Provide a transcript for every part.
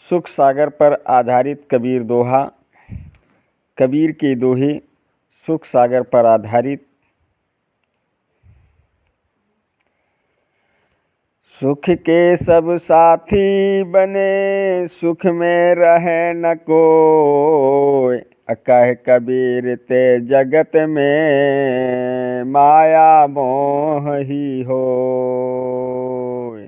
सुख सागर पर आधारित कबीर दोहा। कबीर के दोहे सुख सागर पर आधारित। सुख के सब साथी बने, सुख में रहे न कोय। कह कबीर ते जगत में, माया मोह ही होय।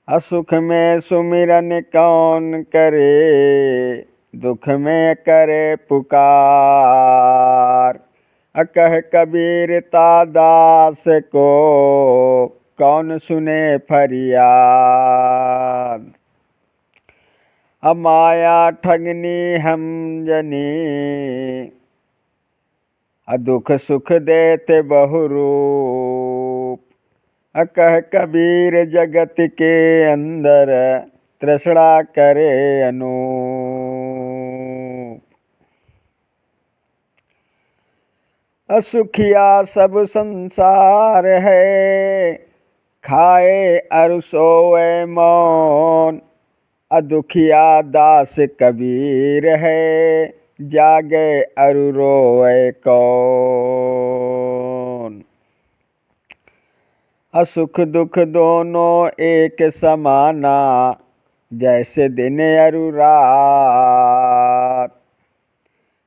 असुख में सुमिरन कौन करे, दुख में करे पुकार। कह कबीर ता दास को, कौन सुने फरियाद। माया ठगनी हम जनी, दुख सुख देते बहुरूप। कह कबीर जगत के अंदर, तृष्णा करे अनूप। असुखिया सब संसार है, खाए अरु सोए मौन। दुखिया दास कबीर है, जागे अरु रोए कौन। असुख दुख दोनों एक समाना, जैसे दिन अरु रात।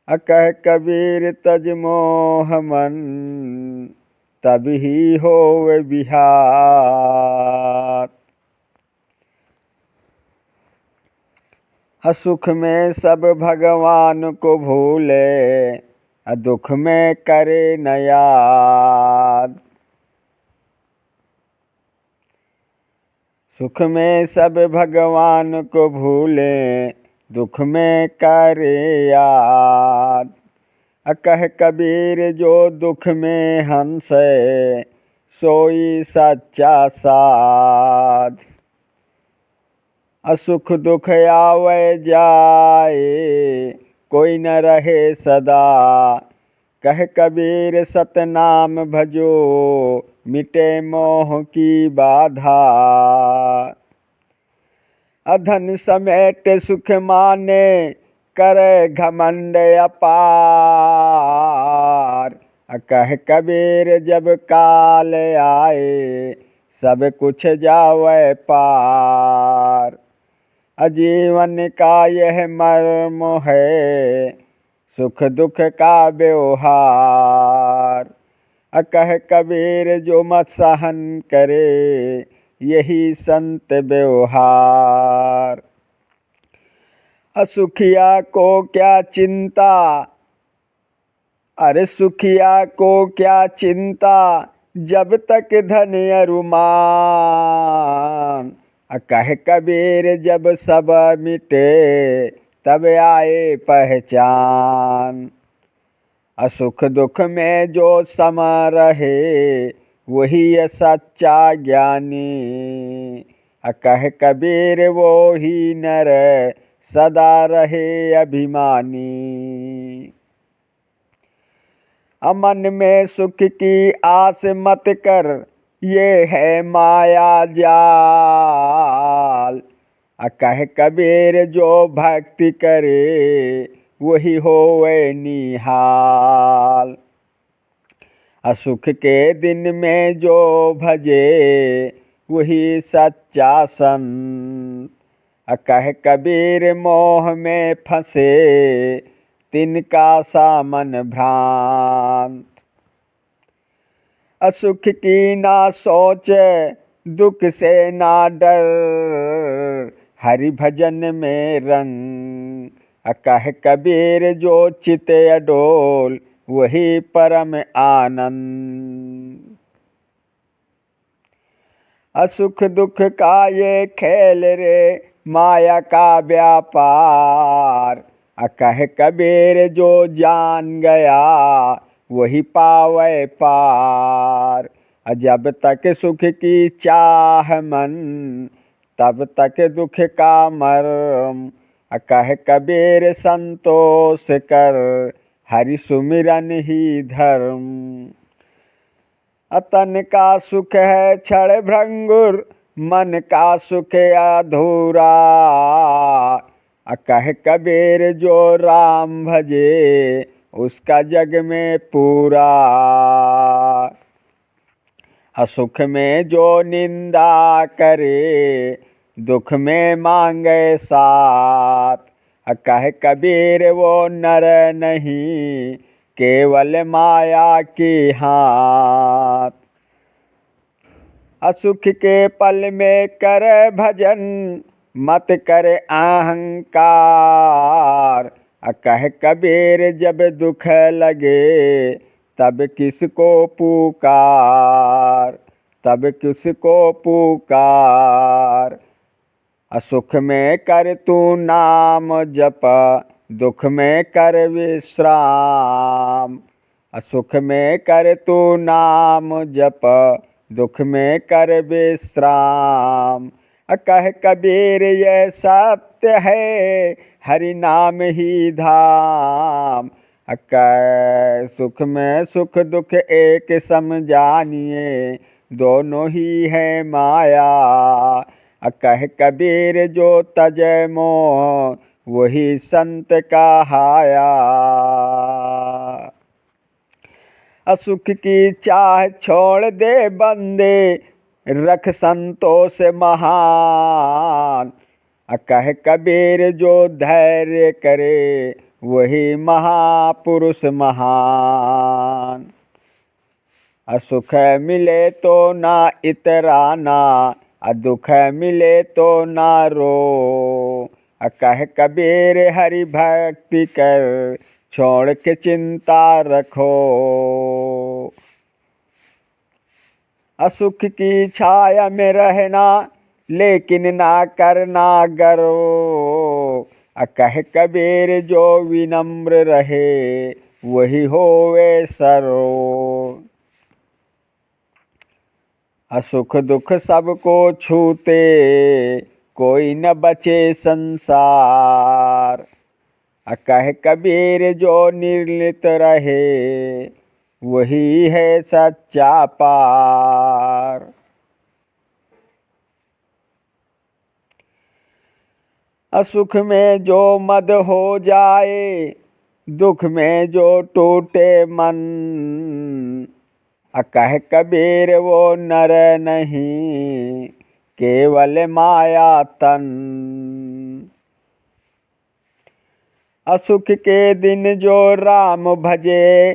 कह कबीर तज मोह मन, तभी होवे बिहात। सुख में सब भगवान को भूले, दुख में करे न याद। सुख में सब भगवान को भूले, दुख में करे याद। कह कबीर जो दुख में हंसे, सोई सच्चा साध। सुख दुख आवे जाए, कोई न रहे सदा। कह कबीर सतनाम भजो, मिटे मोह की बाधा। धन समेट सुख माने, करे घमंड अपार। कह कबीर जब काल आए, सब कुछ जावे पार। जीवन का यह मर्म है, सुख दुख का व्यवहार। कह कबीर जो मत सहन करे, यही संत व्यवहार। असुखिया को क्या चिंता, अरे सुखिया को क्या चिंता, जब तक धन अरुमान। कह कबीर जब सब मिटे, तब आए पहचान। सुख दुख में जो सम रहे, वही सच्चा ज्ञानी। कह कबीर वो ही नर, सदा रहे अभिमानी। मन में सुख की आस मत कर, ये है माया जाल। कह कबीर जो भक्ति करे, वही होवे निहाल। सुख के दिन में जो भजे, वही सच्चा संत। कह कबीर मोह में फंसे, तिनका सामन भ्रांत। असुख की ना सोच, दुख से ना डर। हरि भजन में रंग। कह कबीर जो चित अडोल, वही परम आनंद। असुख दुख का ये खेल रे, माया का व्यापार। कह कबीर जो जान गया, वही पावे पार। जब तक सुख की चाह मन, तब तक दुख का मर्म। कह कबीर संतोष कर, हरि सुमिरन ही धर्म। तन का सुख है क्षण भंगुर, मन का सुख अधूरा। कह कबीर जो राम भजे उसका जग में पूरा। असुख में जो निंदा करे दुख में मांगे साथ। कह कबीर वो नर नहीं केवल माया की हाथ। असुख के पल में कर भजन मत कर अहंकार। कह कबीर जब दुख लगे तब किसको पुकार, तब किसको पुकार। असुख में कर तू नाम जप दुख में कर विश्राम। असुख में कर तू नाम जप दुख में कर विश्राम। कह कबीर ये सत्य है हरि नाम ही धाम। कह सुख में सुख दुख एक समझानिए दोनों ही है माया। कह कबीर जो तजै मोह वही संत कहाया। असुख की चाह छोड़ दे बंदे रख संतोष महान। कह कबीर जो धैर्य करे वही महापुरुष महान। असुख मिले तो ना इतराना दुख मिले तो ना रो। कह कबीर हरि भक्ति कर छोड़ के चिंता रखो। असुख की छाया में रहना लेकिन ना करना गर्व। कह कबीर जो विनम्र रहे वही होवे सर्व। असुख दुख सबको छूते कोई न बचे संसार। कह कबीर जो निर्लित रहे वही है सच्चा पार। असुख में जो मद हो जाए दुख में जो टूटे मन। कह कबीर वो नर नहीं केवल माया तन। असुख के दिन जो राम भजे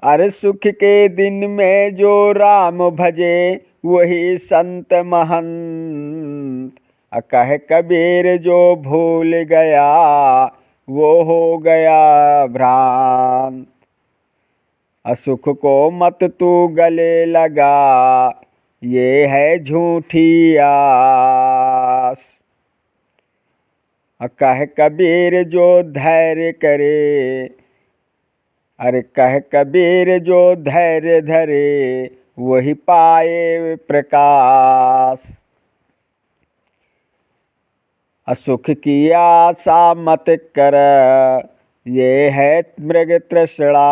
अरे सुख के दिन में जो राम भजे वही संत महंत। कह कबीर जो भूल गया वो हो गया भ्रांत। असुख को मत तू गले लगा ये है झूठी आस। कह कबीर जो धैर्य करे अरे कह कबीर जो धैर्य धरे वही पाए प्रकाश। असुख की आशा मत कर ये है मृग तृष्णा।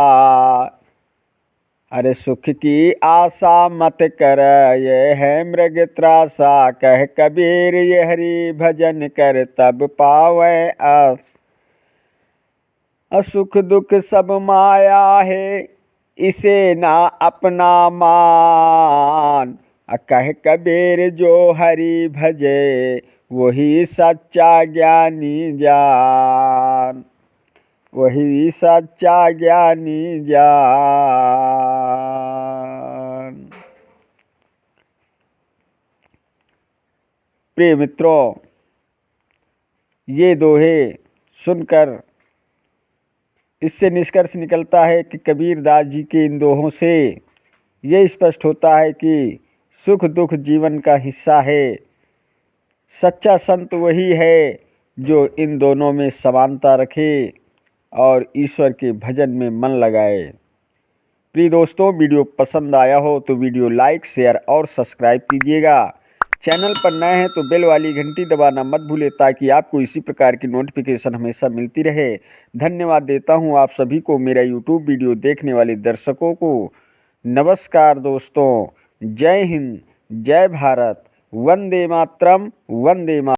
अरे सुख की आशा मत कर ये है मृग त्रासा। कह कबीर ये हरि भजन कर तब पावे आस। असुख दुख सब माया है इसे ना अपना मान। कह कबीर जो हरि भजे वही सच्चा ज्ञानी जान, वही सच्चा ज्ञानी जान। प्रिय मित्रों, ये दोहे सुनकर इससे निष्कर्ष निकलता है कि कबीरदास जी के इन दोहों से ये स्पष्ट होता है कि सुख दुख जीवन का हिस्सा है। सच्चा संत वही है जो इन दोनों में समानता रखे और ईश्वर के भजन में मन लगाए। प्रिय दोस्तों, वीडियो पसंद आया हो तो वीडियो लाइक शेयर और सब्सक्राइब कीजिएगा। चैनल पर नए हैं तो बेल वाली घंटी दबाना मत भूलें ताकि आपको इसी प्रकार की नोटिफिकेशन हमेशा मिलती रहे। धन्यवाद देता हूं आप सभी को, मेरा यूट्यूब वीडियो देखने वाले दर्शकों को। नमस्कार दोस्तों, जय हिंद, जय भारत, वंदे मातरम, वंदे मातरम।